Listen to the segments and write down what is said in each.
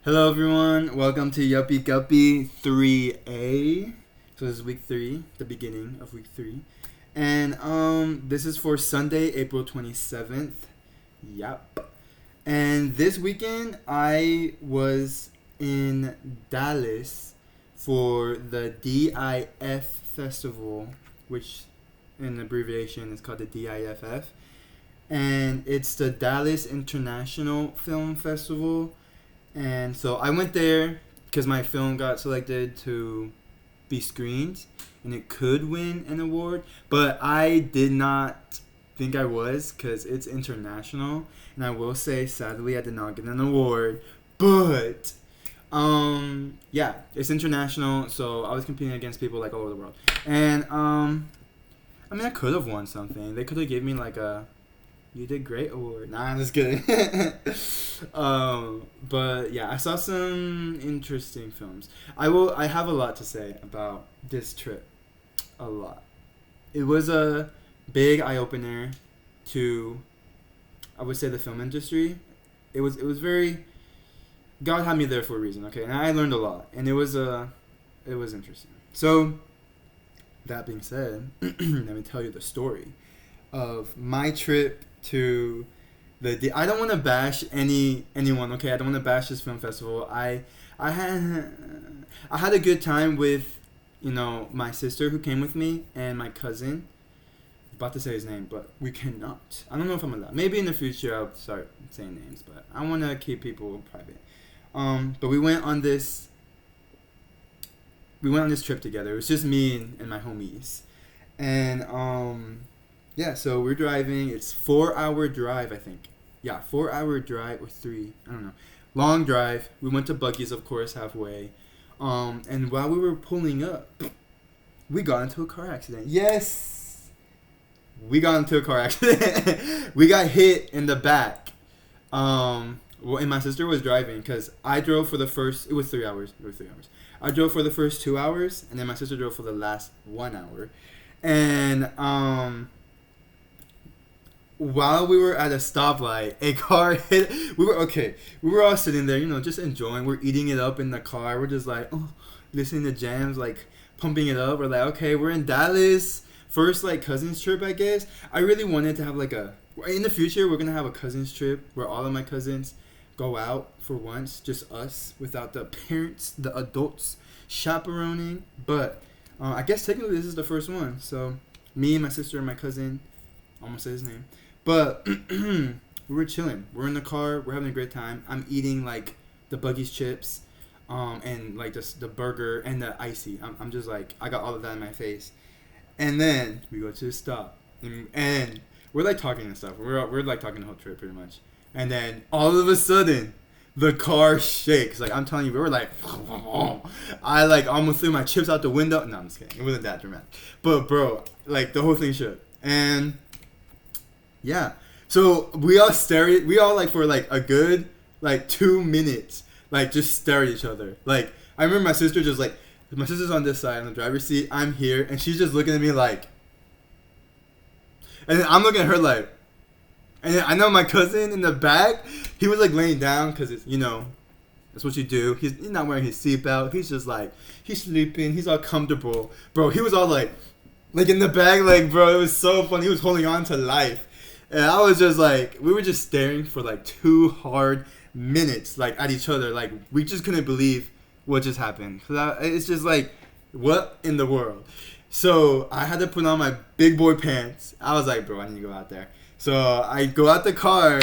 Hello everyone, welcome to Yuppie Guppy 3A. So this is week 3, the beginning of week 3. And this is for Sunday, April 27th. Yup. And this weekend I was in Dallas for the DIF festival, which in abbreviation is called the DIFF. And it's the Dallas International Film Festival. And so I went there because my film got selected to be screened and it could win an award. But I did not think I was because it's international. And I will say, sadly, I did not get an award. But, yeah, it's international. So I was competing against people like all over the world. And, I could have won something. They could have given me like a "You did great" award. Nah, I'm just kidding. But yeah, I saw some interesting films. I have a lot to say about this trip. A lot. It was a big eye opener to, I would say, the film industry. It was very, God had me there for a reason, okay? And I learned a lot, and it was interesting. So that being said, let me tell you the story of my trip to I don't want to bash anyone, okay? I don't want to bash this film festival. I had a good time with, my sister who came with me and my cousin. I'm about to say his name, but we cannot. I don't know if I'm allowed. Maybe in the future I'll start saying names, but I want to keep people private. But we went on this trip together. It was just me and my homies. And yeah, so we're driving. It's 4-hour drive, I think. Yeah, 4-hour drive or 3. I don't know. Long drive. We went to Buc-ee's, of course, halfway. And while we were pulling up, we got into a car accident. Yes! We got into a car accident. We got hit in the back. And my sister was driving because I drove for the first... It was 3 hours. I drove for the first 2 hours, and then my sister drove for the last 1 hour. And while we were at a stoplight, a car hit. We were all sitting there, just enjoying. We're eating it up in the car. We're just like, listening to jams, like pumping it up. We're like, okay, we're in Dallas. First, cousins trip, I guess. I really wanted to have in the future, we're gonna have a cousins trip where all of my cousins go out for once, just us, without the parents, the adults chaperoning. But I guess technically this is the first one. So me, my sister, and my cousin, almost said his name. But we were chilling. We're in the car. We're having a great time. I'm eating the Buc-ee's chips, and the burger and the Itsie. I'm just I got all of that in my face. And then we go to a stop, and we're talking and stuff. We're talking the whole trip pretty much. And then all of a sudden, the car shakes. I'm telling you, we were I almost threw my chips out the window. No, I'm just kidding. It wasn't that dramatic. But bro, the whole thing shook. And yeah, so we all for a good 2 minutes just stare at each other. I remember my sister just my sister's on this side on the driver's seat, I'm here, and she's just looking at me and then I'm looking at her and then I know my cousin in the back, he was laying down because it's that's what you do. He's not wearing his seatbelt. He's just he's sleeping. He's all comfortable, bro. He was all in the back, bro. It was so funny. He was holding on to life. And I was just we were just staring for 2 hard minutes, at each other. We just couldn't believe what just happened. It's just what in the world? So I had to put on my big boy pants. I was bro, I need to go out there. So I go out the car,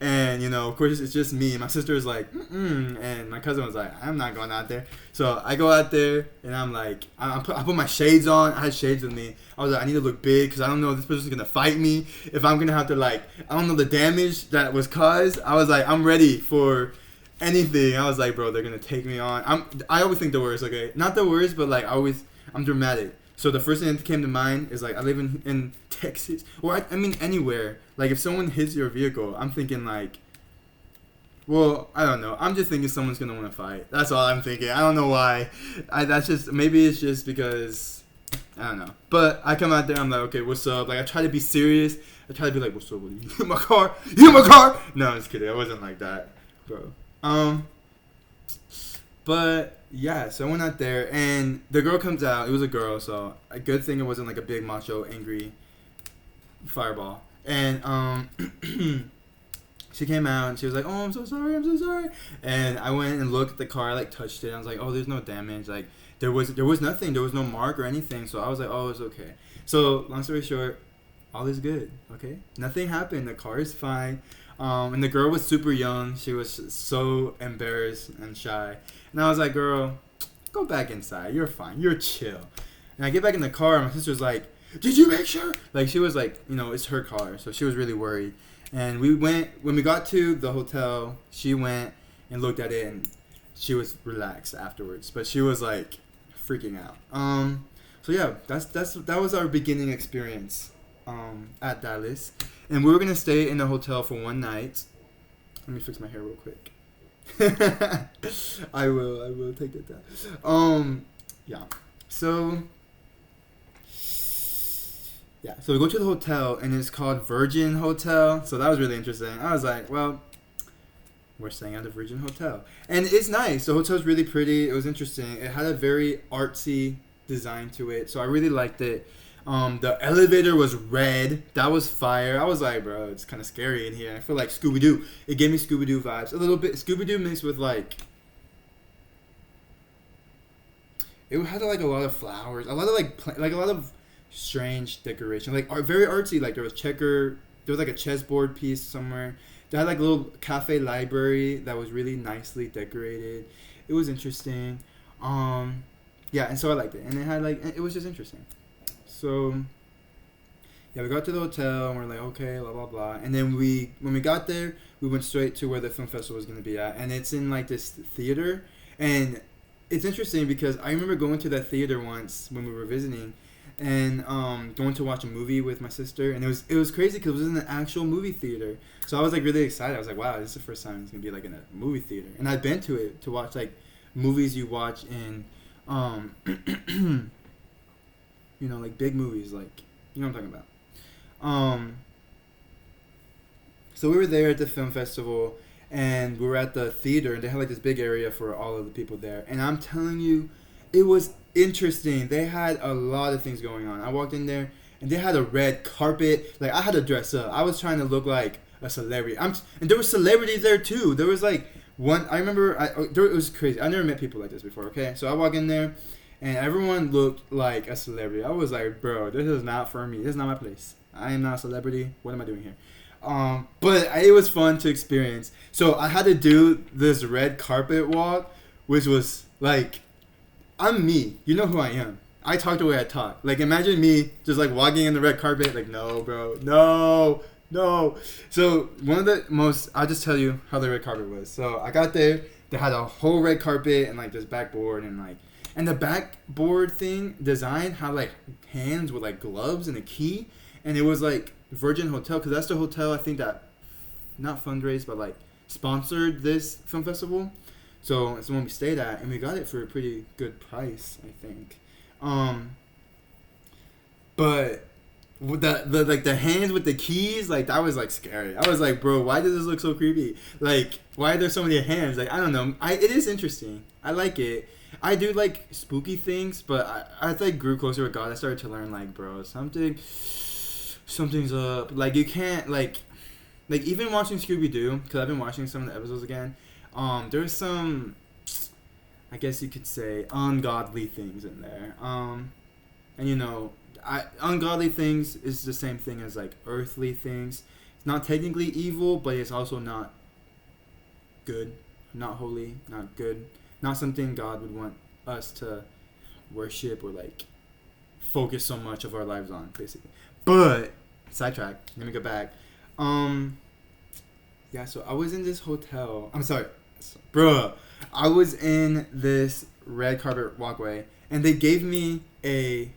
and, of course, it's just me. My sister was and my cousin was I'm not going out there. So I go out there, and I'm I put my shades on. I had shades with me. I was I need to look big because I don't know if this person's going to fight me. If I'm going to have to, I don't know the damage that was caused. I was I'm ready for anything. I was bro, they're going to take me on. I always think the worst, okay? Not the worst, but, I'm dramatic. So the first thing that came to mind is I live in Texas, or anywhere. If someone hits your vehicle, I'm thinking well, I don't know. I'm just thinking someone's gonna want to fight. That's all I'm thinking. I don't know why. Maybe it's just because I don't know. But I come out there, I'm okay, what's up? I try to be serious. I try to be what's up with you? You hit my car? You hit my car? No, I'm just kidding. I wasn't like that, bro. But yeah, so I went out there, and the girl comes out. It was a girl, so a good thing it wasn't like a big macho angry fireball. And she came out and she was like, "Oh, I'm so sorry, I'm so sorry." And I went and looked at the car. I like touched it. I was like, "Oh, there's no damage. Like there was nothing. There was no mark or anything." So I was like, "Oh, it's okay." So long story short, all is good. Okay, nothing happened. The car is fine. And the girl was super young. She was so embarrassed and shy. And I was like, "Girl, go back inside. You're fine. You're chill." And I get back in the car. And my sister's like, "Did you make sure?" Like she was like, it's her car, so she was really worried. And when we got to the hotel, she went and looked at it, and she was relaxed afterwards. But she was like freaking out. So yeah, that was our beginning experience at Dallas, and we were gonna stay in the hotel for one night. Let me fix my hair real quick. I will take that down. Yeah. So we go to the hotel, and it's called Virgin Hotel. So that was really interesting. I was like, well, we're staying at the Virgin Hotel. And it's nice. The hotel's really pretty. It was interesting. It had a very artsy design to it. So I really liked it. The elevator was red. That was fire. I was like, bro, it's kind of scary in here. I feel like Scooby-Doo. It gave me Scooby-Doo vibes. A little bit. Scooby-Doo mixed with like... It had like a lot of flowers. A lot of like a lot of strange decoration, like very artsy. Like there was like a chessboard piece somewhere. They had like a little cafe library that was really nicely decorated. It was interesting. And so I liked it, and it was just interesting. So yeah, we got to the hotel and we're like, okay, blah blah blah. And then when we got there, we went straight to where the film festival was going to be at, and it's in like this theater. And it's interesting because I remember going to that theater once when we were visiting, and going to watch a movie with my sister, and it was crazy because it was in an actual movie theater. So I was like really excited. I was like, wow, this is the first time it's gonna be like in a movie theater. And I'd been to it to watch like movies you watch in like big movies, like you know what I'm talking about. So we were there at the film festival, and we were at the theater, and they had like this big area for all of the people there. And I'm telling you, it was interesting. They had a lot of things going on. I walked in there, and they had a red carpet. Like I had to dress up. I was trying to look like a celebrity. And there were celebrities there too. There was like one. I remember. It was crazy. I never met people like this before. Okay, so I walk in there, and everyone looked like a celebrity. I was like, bro, this is not for me. This is not my place. I am not a celebrity. What am I doing here? But it was fun to experience. So I had to do this red carpet walk, which was like, I'm me. You know who I am. I talk the way I talk. Like, imagine me just like walking in the red carpet. Like, no, bro, no. So one of the most, I'll just tell you how the red carpet was. So I got there. They had a whole red carpet and like this backboard and the backboard thing design had like hands with like gloves and a key, and it was like Virgin Hotel, because that's the hotel I think that not fundraised but like sponsored this film festival. So it's the one we stayed at, and we got it for a pretty good price, I think. But with the hands with the keys, like that was like scary. I was like, bro, why does this look so creepy? Like, why are there so many hands? Like, I don't know. It is interesting. I like it. I do like spooky things, but as I grew closer with God, I started to learn like, bro, something's up. Like, you can't like even watching Scooby-Doo, because I've been watching some of the episodes again. There's some, I guess you could say, ungodly things in there. And ungodly things is the same thing as like earthly things. It's not technically evil, but it's also not good, not holy, not good, not something God would want us to worship or like focus so much of our lives on, basically. But sidetrack. Let me go back. Yeah. So I was in this hotel. I'm sorry, bruh. I was in this red carpet walkway, and they gave me I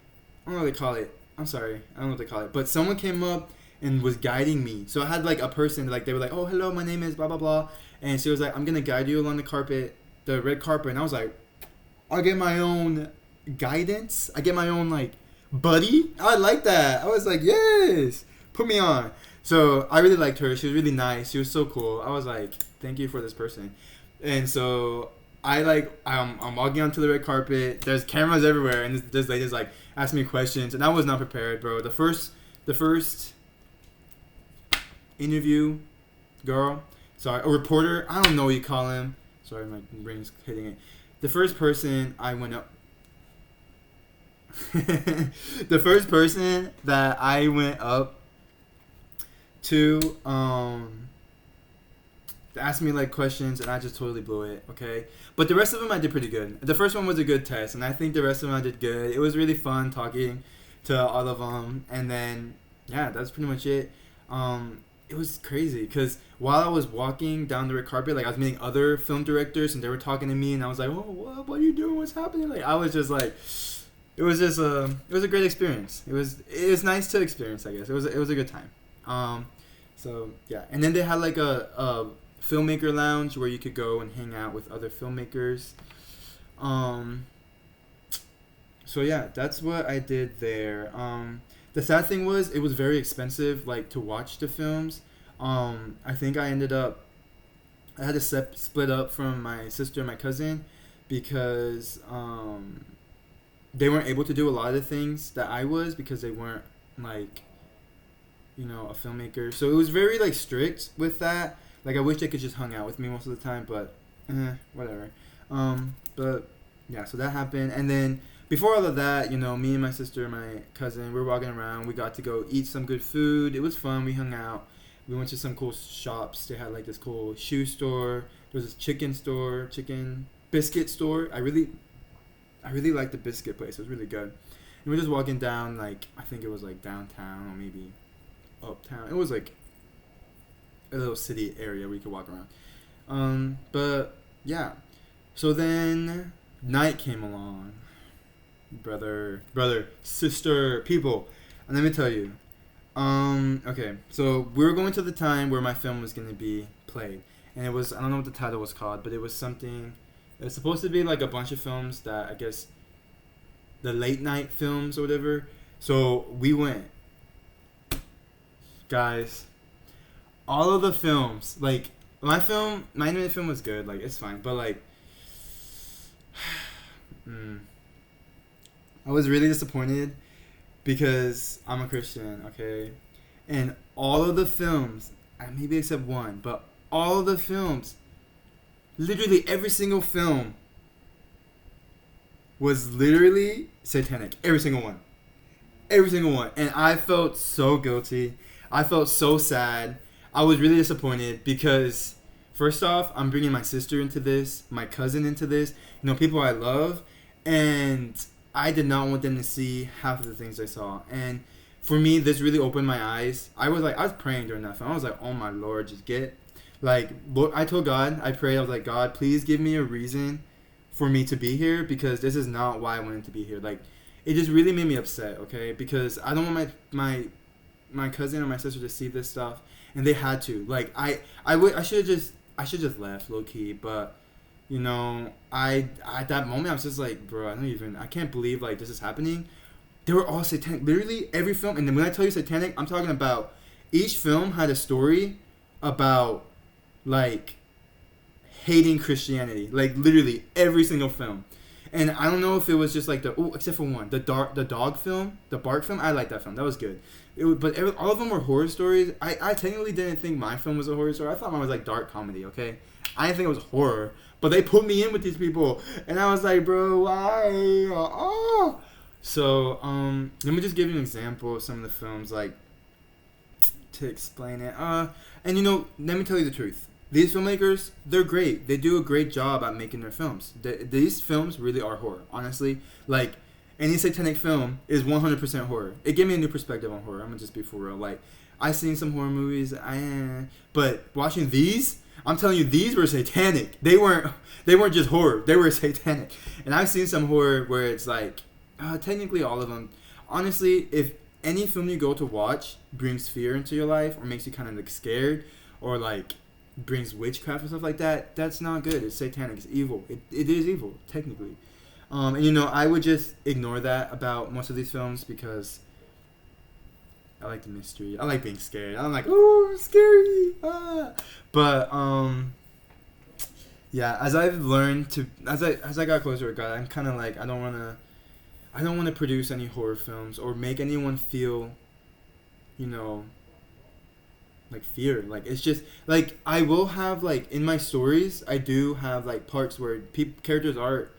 don't know what they call it. I'm sorry, I don't know what they call it. But someone came up and was guiding me. So I had like a person, like they were like, "Oh, hello, my name is blah blah blah," and she was like, "I'm gonna guide you along the carpet, the red carpet." And I was like, I get my own guidance. I get my own like buddy. I like that. I was like, yes, put me on. So I really liked her. She was really nice. She was so cool. I was like, thank you for this person. And so I'm walking onto the red carpet. There's cameras everywhere, and this lady's like asking me questions, and I was not prepared, bro. The first interview girl, sorry, a reporter. I don't know what you call him. Sorry, my brain's hitting it. The first person I went up. The first person that I went up to asked me like questions, and I just totally blew it. Okay, but the rest of them I did pretty good. The first one was a good test, and I think the rest of them I did good. It was really fun talking to all of them, and then yeah, that's pretty much it. It was crazy because while I was walking down the red carpet, like I was meeting other film directors, and they were talking to me, and I was like, "Oh, what are you doing? What's happening?" Like I was just like, it was a great experience. It was nice to experience. I guess it was a good time. So yeah, and then they had like a filmmaker lounge where you could go and hang out with other filmmakers. So yeah, that's what I did there. The sad thing was it was very expensive, like to watch the films. I think I had to split up from my sister and my cousin because they weren't able to do a lot of the things that I was because they weren't like, a filmmaker. So it was very like strict with that. Like I wish they could just hung out with me most of the time, but whatever. But yeah, so that happened, and then before all of that, me and my sister and my cousin, we were walking around. We got to go eat some good food. It was fun. We hung out. We went to some cool shops. They had like this cool shoe store. There was this chicken biscuit store. I really liked the biscuit place. It was really good. And we were just walking down, like, I think it was like downtown or maybe uptown. It was like a little city area where you could walk around. But yeah. So then night came along. Brother, sister, people. And let me tell you. Okay, so we were going to the time where my film was going to be played. And it was, I don't know what the title was called, but it was something, it was supposed to be like a bunch of films that, I guess, the late night films or whatever. So we went. Guys, all of the films, like, my animated film was good, like, it's fine, but like, I was really disappointed because I'm a Christian, okay? And all of the films, maybe except one, but all of the films, literally every single film was literally satanic. Every single one. Every single one. And I felt so guilty. I felt so sad. I was really disappointed because, first off, I'm bringing my sister into this, my cousin into this, people I love, and I did not want them to see half of the things I saw. And for me, this really opened my eyes. I was praying during that film. I was like, oh my Lord, just Lord, I told God, I prayed, I was like, God, please give me a reason for me to be here because this is not why I wanted to be here. Like, it just really made me upset, okay? Because I don't want my cousin or my sister to see this stuff, and they had to. Like, I should have just left, low key, but at that moment I was just like, bro, I can't believe like this is happening. They were all satanic, literally every film. And then when I tell you satanic, I'm talking about each film had a story about like hating Christianity, like literally every single film. And I don't know if it was just like except for one, the dog film, the Bark film. I liked that film. That was good. All of them were horror stories. I technically didn't think my film was a horror story. I thought mine was like dark comedy. Okay, I didn't think it was horror. But they put me in with these people, and I was like, bro, why? Oh. So let me just give you an example of some of the films, like to explain it. And let me tell you the truth. These filmmakers, they're great. They do a great job at making their films. These films really are horror, honestly. Like, any satanic film is 100% horror. It gave me a new perspective on horror. I'm going to just be for real. Like, I've seen some horror movies, but watching these, I'm telling you, these were satanic. They weren't just horror. They were satanic. And I've seen some horror where it's like, technically all of them. Honestly, if any film you go to watch brings fear into your life or makes you kind of like scared or like brings witchcraft and stuff like that, that's not good. It's satanic. It's evil. It is evil, technically. And I would just ignore that about most of these films because I like the mystery. I like being scared. I'm like, oh, scary. But Yeah, as I've learned to, as I got closer to God, I'm kind of like, I don't want to produce any horror films or make anyone feel, you know, like fear. Like it's just like I will have like in my stories, I do have like parts where characters are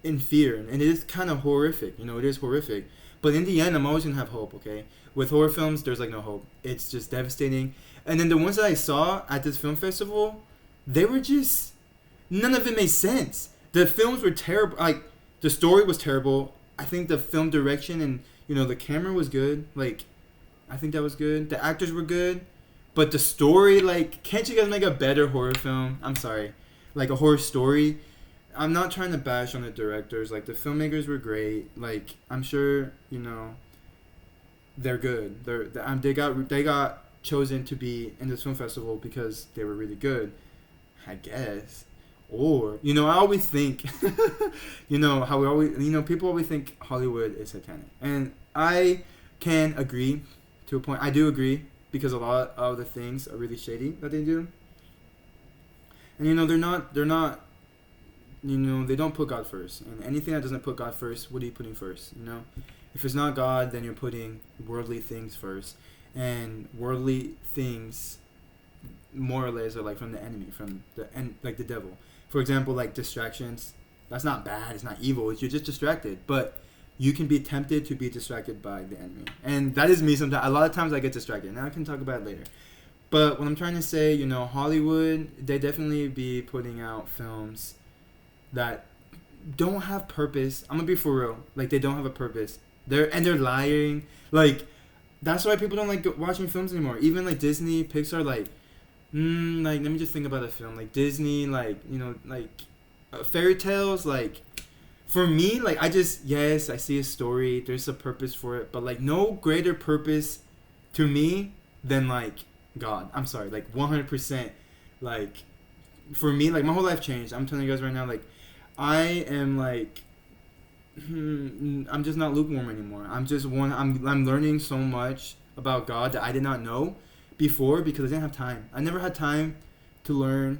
in fear, and it is kind of horrific. You know, it is horrific. But in the end, I'm always gonna have hope. Okay, with horror films, there's like no hope. It's just devastating. And then the ones that I saw at this film festival, they were just none of it made sense. The films were terrible. Like the story was terrible. I think the film direction and the camera was good. Like I think that was good. The actors were good, but the story, like, can't you guys make a better horror film? I'm sorry, like a horror story. I'm not trying to bash on the directors. Like the filmmakers were great. Like I'm sure they're good. They got chosen to be in this film festival because they were really good, I guess. Or I always think, how we always, people always think Hollywood is satanic, and I can agree to a point. I do agree because a lot of the things are really shady that they do, and they're not. They don't put God first, and anything that doesn't put God first, what are you putting first? If it's not God, then you're putting worldly things first, and worldly things, more or less, are like from the enemy, like the devil. For example, like distractions. That's not bad. It's not evil. You're just distracted, but you can be tempted to be distracted by the enemy, and that is me. Sometimes, a lot of times, I get distracted. Now I can talk about it later. But what I'm trying to say, Hollywood, they definitely be putting out films that don't have purpose. I'm gonna be for real. Like they don't have a purpose. They're lying. Like that's why people don't like watching films anymore. Even like Disney, Pixar, like let me just think about a film. Like Disney, like fairy tales. Like for me, like I see a story. There's a purpose for it, but like no greater purpose to me than like God. I'm sorry, like 100%. Like for me, like my whole life changed. I'm telling you guys right now, like I am like I'm just not lukewarm anymore. I'm learning so much about God that I did not know before because I didn't have time. I never had time to learn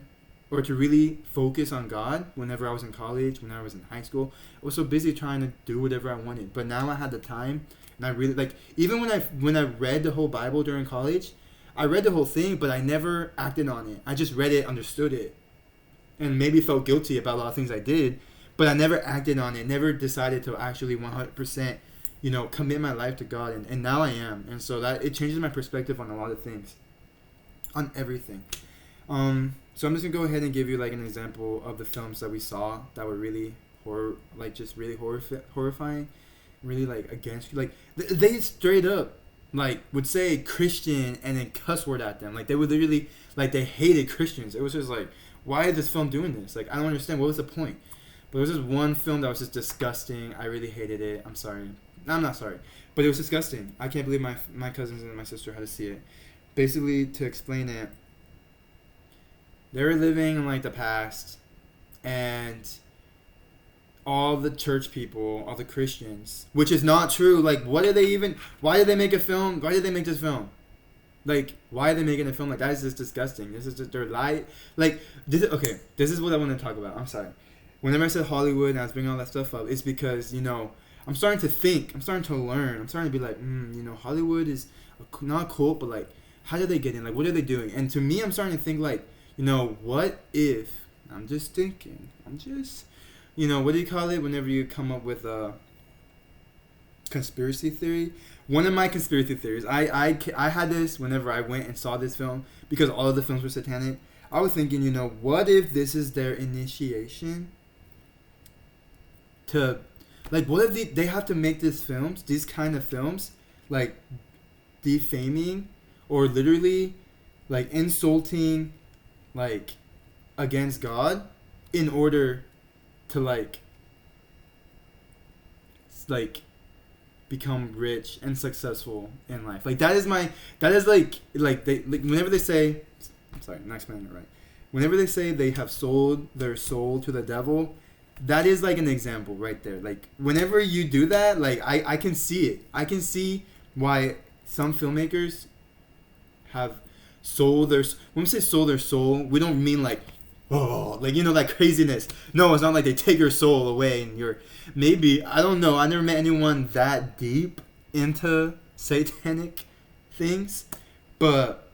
or to really focus on God whenever I was in college, when I was in high school. I was so busy trying to do whatever I wanted. But now I had the time, and I really like even when I read the whole Bible during college, I read the whole thing, but I never acted on it. I just read it, understood it, and maybe felt guilty about a lot of things I did, but I never acted on it, never decided to actually 100%, commit my life to God, and now I am. And so that it changes my perspective on a lot of things, on everything. So I'm just going to go ahead and give you like an example of the films that we saw that were really horrifying, really like against, like they straight up like would say Christian and then cuss word at them. Like they would literally, like they hated Christians. It was just like, why is this film doing this? Like I don't understand. What was the point? But there was this one film that was just disgusting. I really hated it. I'm sorry. No, I'm not sorry. But it was disgusting. I can't believe my cousins and my sister had to see it. Basically, to explain it, they were living in like the past, and all the church people, all the Christians, which is not true. Like, why did they make a film? Why did they make this film? Like, why are they making a film like that? Is just disgusting. This is just their lie. Like, this is what I want to talk about. I'm sorry. Whenever I said Hollywood and I was bringing all that stuff up, it's because, I'm starting to think. I'm starting to learn. I'm starting to be like, Hollywood is not a cult, but like, how did they get in? Like, what are they doing? And to me, I'm starting to think like, what if, I'm just thinking, what do you call it whenever you come up with a conspiracy theory? One of my conspiracy theories, I had this whenever I went and saw this film, because all of the films were satanic. I was thinking, what if this is their initiation to, like, what if they have to make these kind of films, like, defaming or literally, like, insulting, like, against God in order to, like, become rich and successful in life. Like, that is whenever they say, I'm sorry, I'm not explaining it right. Whenever they say they have sold their soul to the devil, that is like an example right there. Like, whenever you do that, like, I can see it. I can see why some filmmakers have sold their... When we say sold their soul, we don't mean like oh, like, you know, that craziness. No, it's not like they take your soul away and you're, maybe, I don't know. I never met anyone that deep into satanic things, but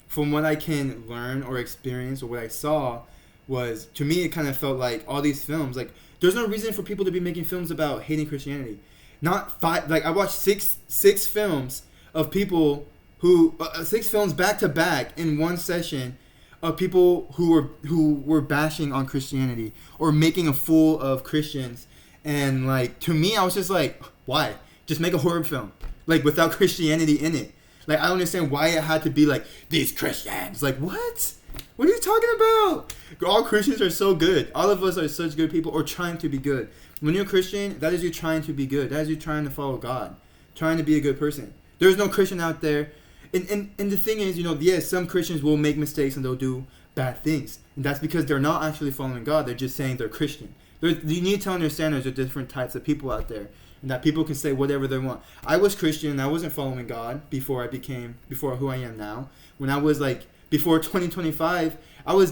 from what I can learn or experience or what I saw was, to me, it kind of felt like all these films, like, there's no reason for people to be making films about hating Christianity. Not five, like, I watched six films of people who, 6 films back to back in one session of people who were bashing on Christianity or making a fool of Christians. And, like, to me, I was just like, why? Just make a horror film, like, without Christianity in it. Like, I don't understand why it had to be like, these Christians. Like, what? What are you talking about? All Christians are so good. All of us are such good people, or trying to be good. When you're a Christian, that is you trying to be good. That is you trying to follow God, trying to be a good person. There's no Christian out there. And the thing is, you know, yes, some Christians will make mistakes and they'll do bad things. And that's because they're not actually following God. They're just saying they're Christian. You need to understand there's different types of people out there. And that people can say whatever they want. I was Christian and I wasn't following God before who I am now. When I was like, before 2025, I was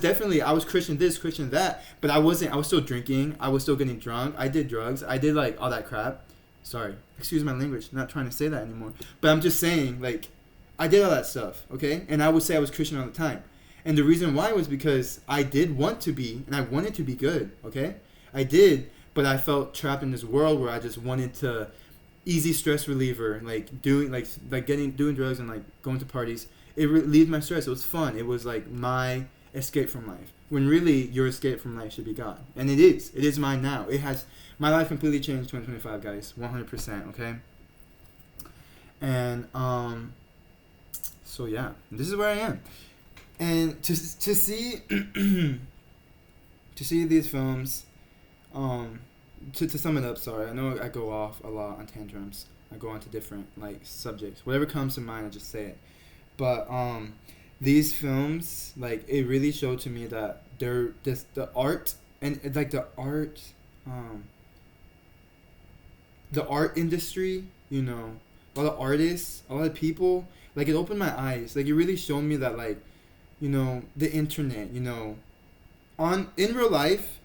Christian this, Christian that. But I was still drinking. I was still getting drunk. I did drugs. I did like all that crap. Sorry. Excuse my language. I'm not trying to say that anymore. But I'm just saying, like, I did all that stuff, okay? And I would say I was Christian all the time. And the reason why was because I did want to be, and I wanted to be good, okay? I did, but I felt trapped in this world where I just wanted to easy stress reliever, like doing drugs and like going to parties. It relieved my stress. It was fun. It was like my escape from life. When really your escape from life should be God. And it is. It is mine now. It has, my life completely changed 2025, guys. 100%, okay? And, so yeah, this is where I am. And to see, to see these films, to sum it up, sorry, I know I go off a lot on tantrums. I go on to different, like, subjects. Whatever comes to mind, I just say it. But, these films, like, it really showed to me that they're just the art, and, like, the art industry, you know, a lot of artists, a lot of people, like, it opened my eyes. Like, it really showed me that, like, you know, the internet, you know, in real life,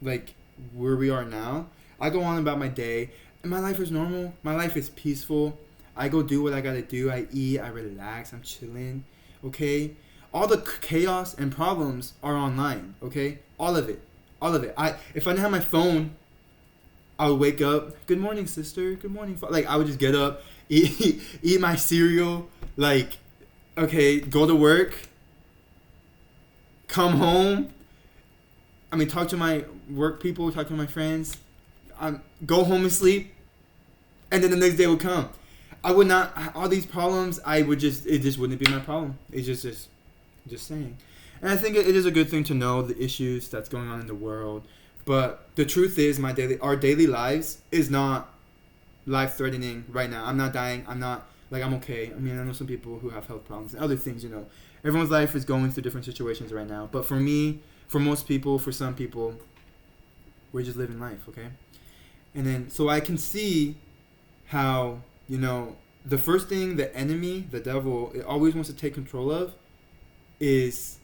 like, where we are now, I go on about my day, and my life is normal. My life is peaceful. I go do what I gotta do. I eat, I relax, I'm chilling, okay? All the chaos and problems are online, okay? All of it. If I didn't have my phone, I would wake up, good morning, sister, good morning, like, I would just get up, eat my cereal, like, okay, go to work, come home, talk to my work people, talk to my friends, go home and sleep, and then the next day would come. I would not, all these problems, it just wouldn't be my problem. It's just saying. And I think it is a good thing to know the issues that's going on in the world. But the truth is, our daily lives is not life-threatening right now. I'm not dying. I'm okay. I know some people who have health problems and other things, you know. Everyone's life is going through different situations right now. But for me, for most people, for some people, we're just living life, okay? And then, so I can see how, you know, the first thing the enemy, the devil, it always wants to take control of is,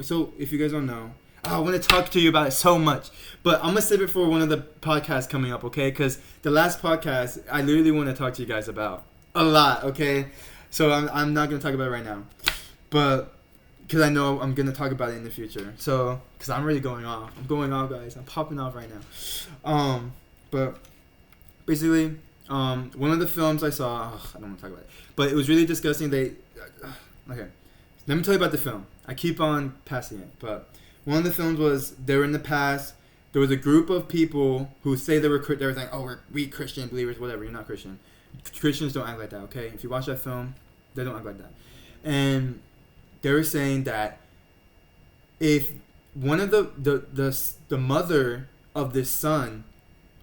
so if you guys don't know, I want to talk to you about it so much, but I'm going to save it for one of the podcasts coming up, okay? Because the last podcast, I literally want to talk to you guys about a lot, okay? So I'm not going to talk about it right now, but because I know I'm going to talk about it in the future. So, because I'm really going off. I'm going off, guys. I'm popping off right now. But basically, one of the films I saw, I don't want to talk about it, but it was really disgusting. Okay, let me tell you about the film. I keep on passing it, but one of the films was, they were in the past, there was a group of people who say they were like, oh, we Christian believers, whatever, you're not Christian. Christians don't act like that, okay? If you watch that film, they don't act like that. And they were saying that if one of the mother of this son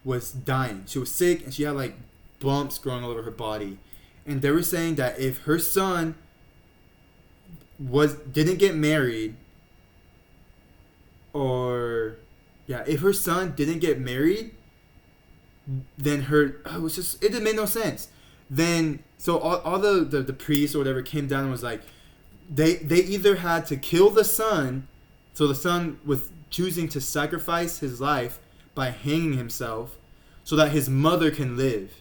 was dying, she was sick, and she had like bumps growing all over her body. And they were saying that if her son didn't get married, if her son didn't get married, then it didn't make no sense. Then, so all the priests or whatever came down and was like, they either had to kill the son So the son was choosing to sacrifice his life by hanging himself so that his mother can live.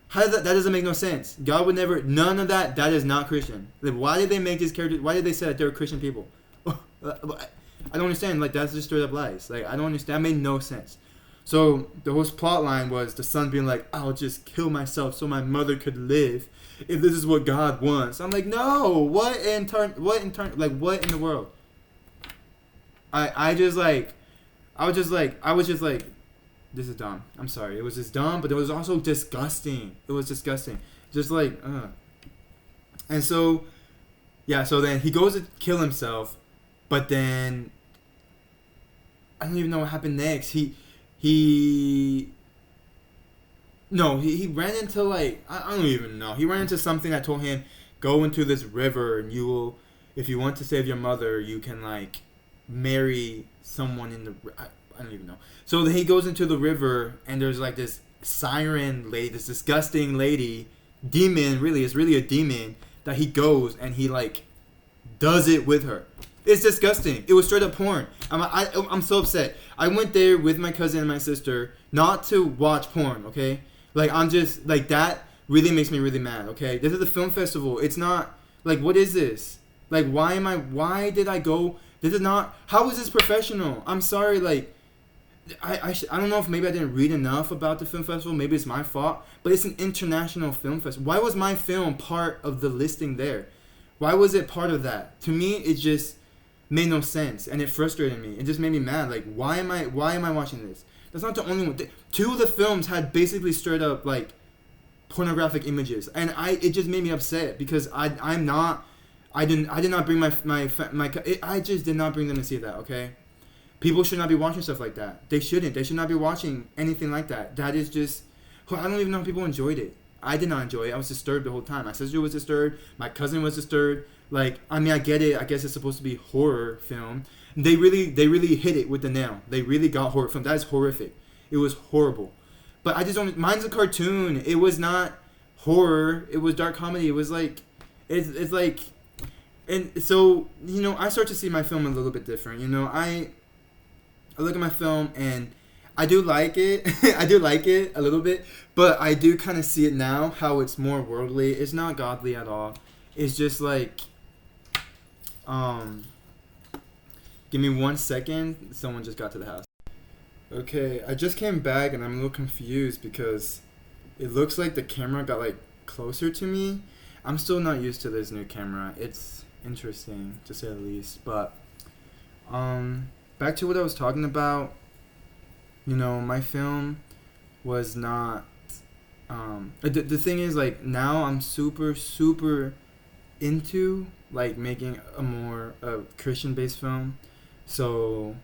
How does that doesn't make no sense. God would never, none of that, that is not Christian. Like, why did they make these characters, why did they say that they were Christian people? I don't understand. Like, that's just straight up lies. Like, I don't understand. That made no sense. So the whole plot line was the son being like, I'll just kill myself so my mother could live if this is what God wants. I'm like, no, what in the world? I was just like, this is dumb. I'm sorry. It was just dumb, but it was also disgusting. It was disgusting. Just like, And so, yeah, so then he goes to kill himself, but then I don't even know what happened next. He ran into, like, I don't even know. He ran into something that told him, go into this river and you will, if you want to save your mother, you can, like, marry someone in the, I don't even know. So then he goes into the river and there's, like, this siren lady, this disgusting lady, demon, really, it's really a demon, that he goes and he, like, does it with her. It's disgusting. It was straight up porn. I'm so upset. I went there with my cousin and my sister not to watch porn, okay? Like, I'm just, like, that really makes me really mad, okay? This is a film festival. It's not, like, what is this? Like, why did I go? This is not, how is this professional? I'm sorry, like, I don't know if maybe I didn't read enough about the film festival. Maybe it's my fault. But it's an international film festival. Why was my film part of the listing there? Why was it part of that? To me, it just made no sense, and it frustrated me. It just made me mad. Like, why am I watching this? That's not the only one. Two of the films had basically straight up, like, pornographic images, and it just made me upset because I did not bring I just did not bring them to see that. Okay, people should not be watching stuff like that. They shouldn't. They should not be watching anything like that. That is just, I don't even know if people enjoyed it. I did not enjoy it. I was disturbed the whole time. My sister was disturbed. My cousin was disturbed. Like, I mean, I get it. I guess it's supposed to be horror film. They really hit it with the nail. They really got horror film. That is horrific. It was horrible. But I just don't. Mine's a cartoon. It was not horror. It was dark comedy. It was like, it's like, and so, you know, I start to see my film a little bit different. You know, I look at my film and I do like it. I do like it a little bit, but I do kind of see it now how it's more worldly. It's not godly at all. It's just like, give me 1 second. Someone just got to the house. Okay, I just came back and I'm a little confused because it looks like the camera got, like, closer to me. I'm still not used to this new camera. It's interesting to say the least. But back to what I was talking about. You know, my film was not. The thing is, like, now I'm super into, like, making a more Christian-based film. So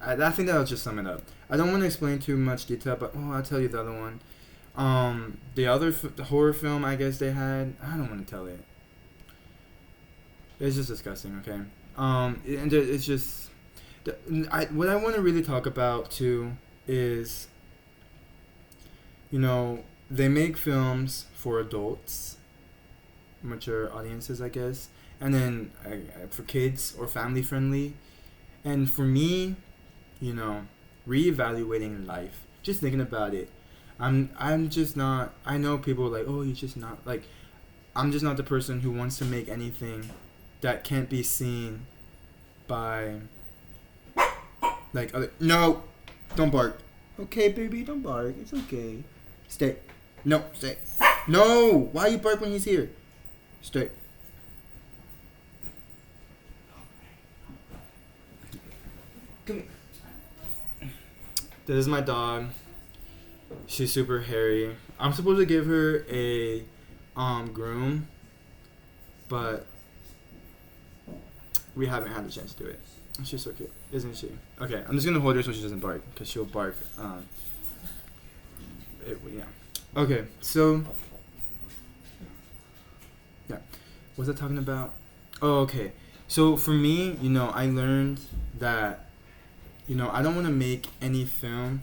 I think that'll just sum it up. I don't want to explain too much detail, but I'll tell you the other one. The other the horror film I guess they had, I don't want to tell it. It's just disgusting, okay? And it's just what I want to really talk about too is, you know, they make films for adults, mature audiences, I guess, and then for kids or family friendly. And for me, you know, reevaluating life, just thinking about it, I'm just not. I know people are like, oh, you're just not, like, I'm just not the person who wants to make anything that can't be seen by, like, other. No, don't bark. Okay, baby, don't bark. It's okay. Stay. No, stay. No! Why you bark when he's here? Stay. Come here. This is my dog. She's super hairy. I'm supposed to give her a groom, but we haven't had the chance to do it. She's so cute, isn't she? Okay, I'm just gonna hold her so she doesn't bark, because she'll bark. Yeah. Okay, so yeah, what was I talking about? Oh, okay. So for me, you know, I learned that, you know, I don't want to make any film.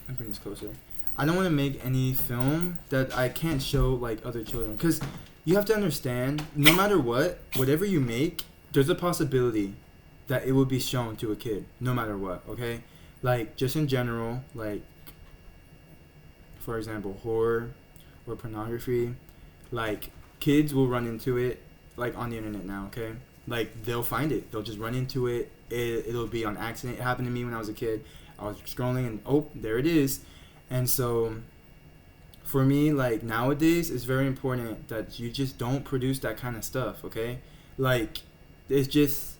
I'll bring this closer. I don't want to make any film that I can't show, like, other children, because you have to understand, no matter what, whatever you make, there's a possibility that it would be shown to a kid, no matter what. Okay, like just in general, like for example, horror or pornography, like kids will run into it like on the internet now. Okay, like they'll find it, they'll just run into it. It'll be on accident. It happened to me when I was a kid. I was scrolling and oh, there it is. And so for me, like nowadays, it's very important that you just don't produce that kind of stuff. Okay, like it's just,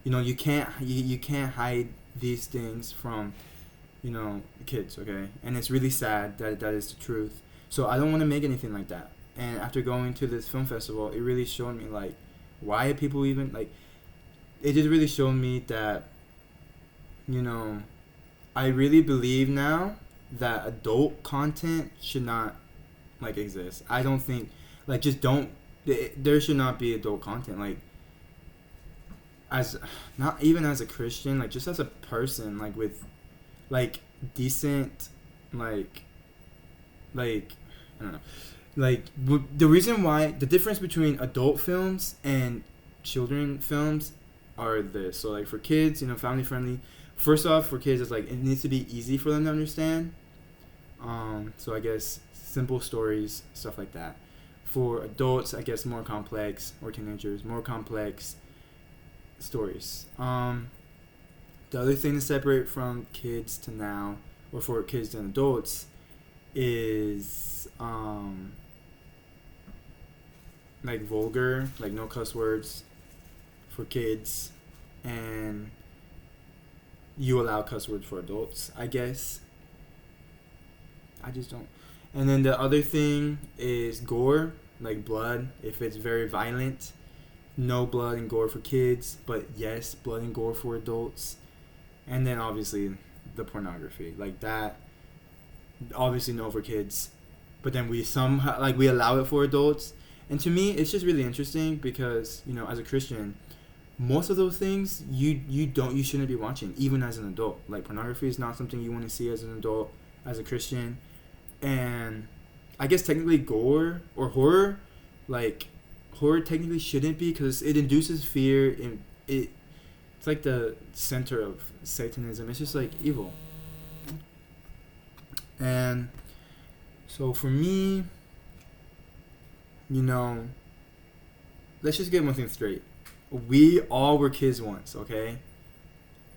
you can't hide these things from kids. Okay, and it's really sad that that is the truth. So I don't want to make anything like that. And after going to this film festival, it really showed me like why people even like. It just really showed me that I really believe now that adult content should not like exist. I don't think like just don't there should not be adult content like as not even as a Christian, like just as a person like with like decent like I don't know, like the reason why the difference between adult films and children films are this. So like for kids, family friendly. First off, for kids, it's like it needs to be easy for them to understand. So I guess simple stories, stuff like that. For adults, I guess more complex, or teenagers, more complex stories. The other thing to separate from kids to now, or for kids and adults, is like vulgar, like no cuss words for kids, and you allow cuss words for adults, I guess. I just don't. And then the other thing is gore, like blood. If it's very violent, no blood and gore for kids, but yes, blood and gore for adults. And then obviously the pornography, like that, obviously no for kids, but then we somehow like we allow it for adults. And to me, it's just really interesting because as a Christian, most of those things you shouldn't be watching even as an adult. Like pornography is not something you want to see as an adult, as a Christian. And I guess technically gore or horror, like horror technically shouldn't be because it induces fear and it's like the center of Satanism. It's just like evil. And so for me, let's just get one thing straight. We all were kids once, okay?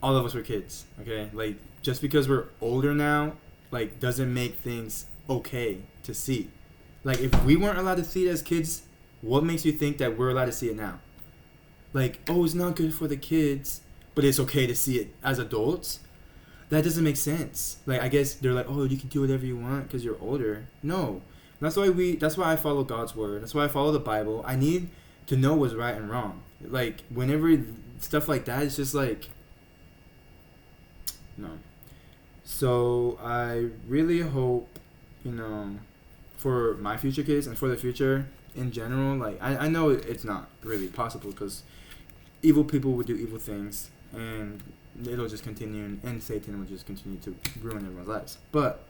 All of us were kids, okay? Like, just because we're older now, like, doesn't make things okay to see. Like, if we weren't allowed to see it as kids, what makes you think that we're allowed to see it now? Like, oh, it's not good for the kids, but it's okay to see it as adults? That doesn't make sense. Like, I guess they're like, oh, you can do whatever you want because you're older. No. That's why I follow God's word. That's why I follow the Bible. I need to know what's right and wrong. Like, whenever stuff like that, it's just like, no. So I really hope, for my future kids and for the future in general, like, I know it's not really possible because evil people would do evil things and it'll just continue and Satan will just continue to ruin everyone's lives. But,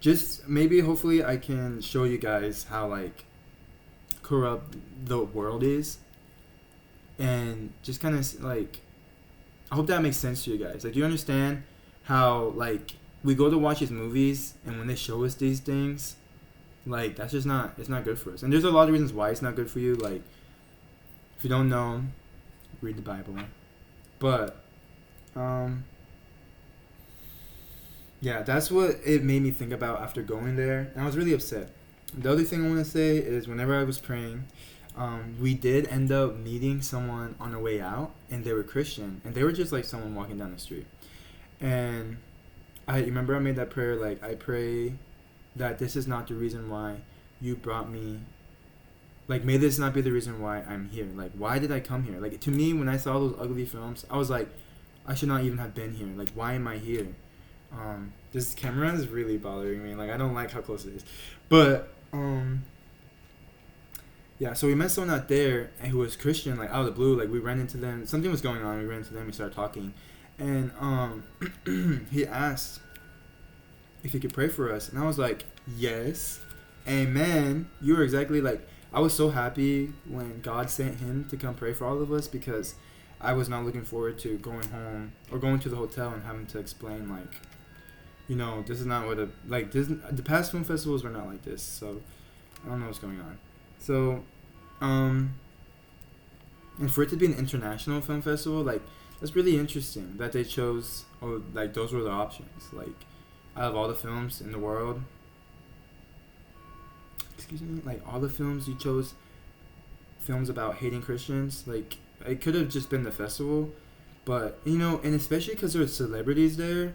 just maybe hopefully I can show you guys how, like, corrupt the world is, and just kind of like I hope that makes sense to you guys. Like, do you understand how like we go to watch these movies and when they show us these things, like that's just not, it's not good for us. And there's a lot of reasons why it's not good for you. Like, if you don't know, read the Bible. But yeah, that's what it made me think about after going there, and I was really upset. The other thing I want to say is whenever I was praying, we did end up meeting someone on the way out, and they were Christian, and they were just like someone walking down the street. And I remember I made that prayer, like, I pray that this is not the reason why you brought me, like, may this not be the reason why I'm here. Like, why did I come here? Like, to me, when I saw those ugly films, I was like, I should not even have been here. Like, why am I here? This camera is really bothering me. Like, I don't like how close it is. But, yeah, so we met someone out there and who was Christian, like, out of the blue. Like, we ran into them. Something was going on. We ran into them. We started talking. And, he asked if he could pray for us. And I was like, yes. Amen. You were exactly, like, I was so happy when God sent him to come pray for all of us, because I was not looking forward to going home or going to the hotel and having to explain like, this is not what the past film festivals were not like this. So I don't know what's going on. So, and for it to be an international film festival, like that's really interesting that they chose, or like those were the options. Like out of all the films in the world, like all the films you chose, films about hating Christians. Like it could have just been the festival, but and especially because there were celebrities there,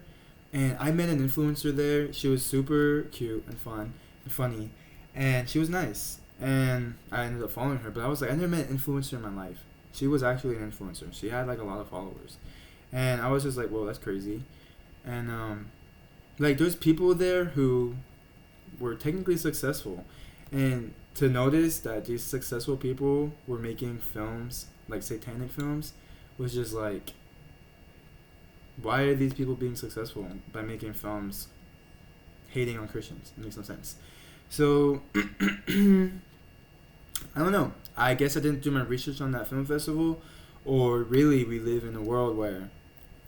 and I met an influencer there. She was super cute and fun and funny, and she was nice, and I ended up following her. But I was like, I never met an influencer in my life. She was actually an influencer. She had like a lot of followers, and I was just like, whoa, that's crazy. And like there's people there who were technically successful, and to notice that these successful people were making films like satanic films was just like, why are these people being successful by making films hating on Christians? It makes no sense. So I don't know. I guess I didn't do my research on that film festival, or really we live in a world where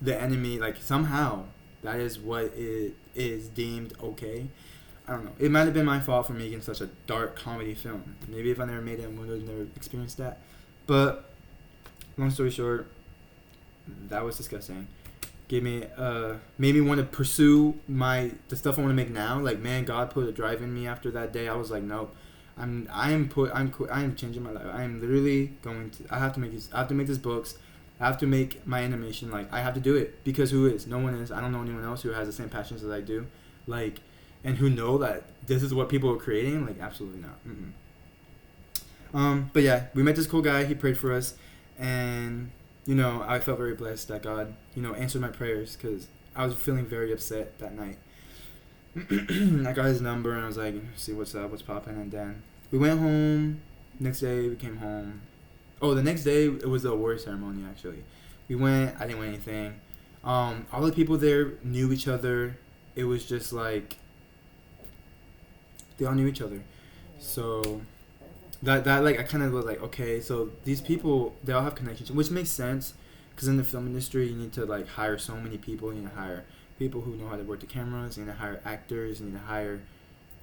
the enemy, like somehow that is what it is deemed okay. I don't know. It might have been my fault for making such a dark comedy film. Maybe if I never made it, I would have never experienced that. But long story short, that was disgusting. Made me want to pursue the stuff I want to make now. Like, man, God put a drive in me after that day. I was like, no, I'm changing my life. I am literally I have to make these books. I have to make my animation. Like, I have to do it because who is? No one is. I don't know anyone else who has the same passions as I do. Like, and who know that this is what people are creating. Like, absolutely not. But yeah, we met this cool guy. He prayed for us, and I felt very blessed that God, answered my prayers because I was feeling very upset that night. I got his number and I was like, see what's up, what's popping, and then we went home. Next day we came home. Oh, the next day it was the award ceremony actually. We went. I didn't win anything. All the people there knew each other. It was just like they all knew each other. So that like I kind of was like, okay, so these people, they all have connections, which makes sense because in the film industry you need to like hire so many people. You need to hire people who know how to work the cameras. You need to hire actors. You need to hire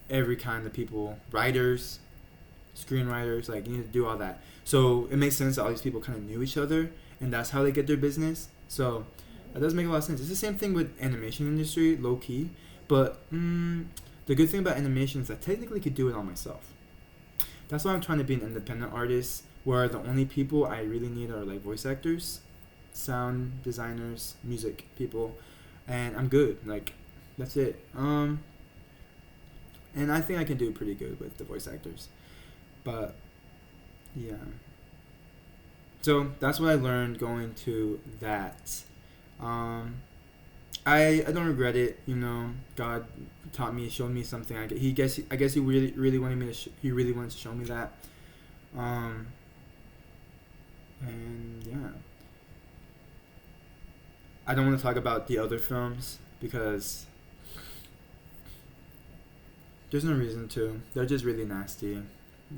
every kind of people, writers, screenwriters. Like, you need to do all that. So it makes sense that all these people kind of knew each other, and that's how they get their business. So that does make a lot of sense. It's the same thing with animation industry, low key. But the good thing about animation is I technically could do it all myself. That's why I'm trying to be an independent artist, where the only people I really need are like voice actors, sound designers, music people, and I'm good. Like, that's it. And I think I can do pretty good with the voice actors. But yeah. So that's what I learned going to that. I don't regret it. God taught me, showed me something. I guess he really wanted me to. He really wanted to show me that. And yeah, I don't want to talk about the other films because there's no reason to. They're just really nasty.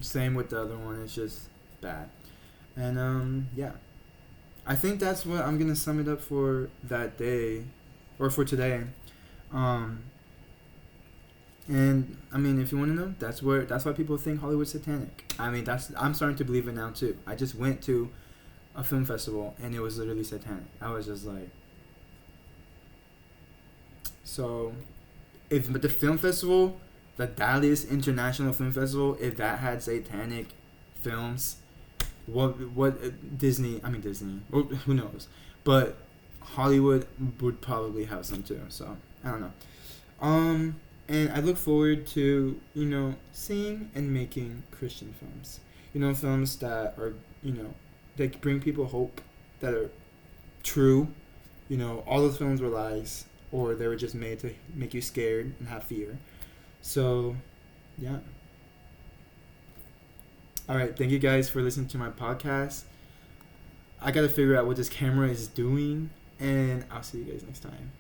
Same with the other one. It's just bad. And yeah, I think that's what I'm gonna sum it up for that day. Or for today. And I mean, if you want to know, that's why people think Hollywood's satanic. I mean, I'm starting to believe it now too. I just went to a film festival and it was literally satanic. I was just like, so but the film festival, the Dallas International Film Festival, if that had satanic films, what Disney, well, who knows, but Hollywood would probably have some too, so I don't know. And I look forward to, seeing and making Christian films. Films that are, that bring people hope, that are true. All those films were lies, or they were just made to make you scared and have fear. So, yeah. Alright, thank you guys for listening to my podcast. I gotta figure out what this camera is doing. And I'll see you guys next time.